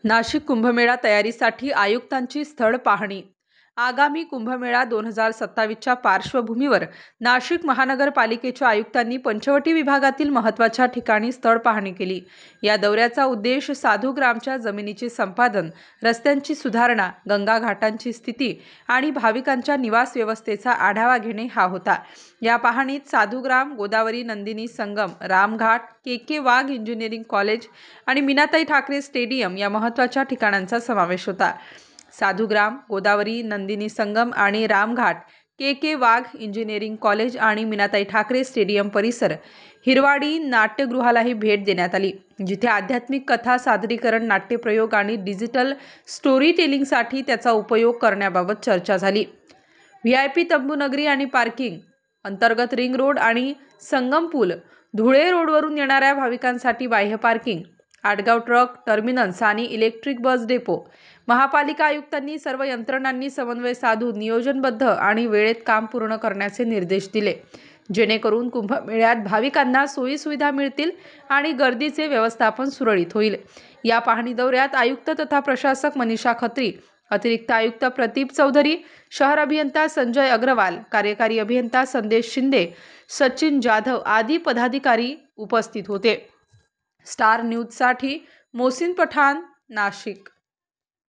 नाशिक कुंभमेळा तयारीसाठी आयुक्तांची स्थळ पाहणी। आगामी कुंभमेळा 2027च्या पार्श्वभूमीवर नाशिक महानगरपालिकेच्या आयुक्तांनी पंचवटी विभागातील महत्त्वाच्या ठिकाणी स्थळ पाहणी केली। या दौऱ्याचा उद्देश साधुग्रामच्या जमिनीचे संपादन, रस्त्यांची सुधारणा, गंगा घाटांची स्थिती आणि भाविकांच्या निवास व्यवस्थेचा आढावा घेणे हा होता। या पाहणीत साधुग्राम, गोदावरी नंदिनी संगम, रामघाट, के वाघ इंजिनिअरिंग कॉलेज आणि मीनाताई ठाकरे स्टेडियम या महत्त्वाच्या ठिकाणांचा समावेश होता। साधुग्राम, गोदावरी नंदिनी संगम आणि रामघाट, के वाघ इंजिनिअरिंग कॉलेज आणि मीनाताई ठाकरे स्टेडियम परिसर, हिरवाडी नाट्यगृहालाही भेट देण्यात आली, जिथे आध्यात्मिक कथा सादरीकरण, नाट्यप्रयोग आणि डिजिटल स्टोरी टेलिंगसाठी त्याचा उपयोग करण्याबाबत चर्चा झाली। VIP तंबू नगरी आणि पार्किंग अंतर्गत रिंग रोड आणि संगम पूल, धुळे रोडवरून येणाऱ्या भाविकांसाठी बाह्य पार्किंग, आडगाव ट्रक टर्मिनल्स आणि इलेक्ट्रिक बस डेपो। महापालिका आयुक्तांनी सर्व यंत्रणांनी समन्वय साधून नियोजनबद्ध आणि वेळेत काम पूर्ण करण्याचे निर्देश दिले, जेणेकरून कुंभमेळ्यात भाविकांना सोयीसुविधा मिळतील आणि गर्दीचे व्यवस्थापन सुरळीत होईल। या पाहणी दौऱ्यात आयुक्त तथा प्रशासक मनीषा खत्री, अतिरिक्त आयुक्त प्रदीप चौधरी, शहर अभियंता संजय अग्रवाल, कार्यकारी अभियंता संदेश शिंदे, सचिन जाधव आदी पदाधिकारी उपस्थित होते। स्टार न्यूजसाठी मोहसिन पठाण, नाशिक।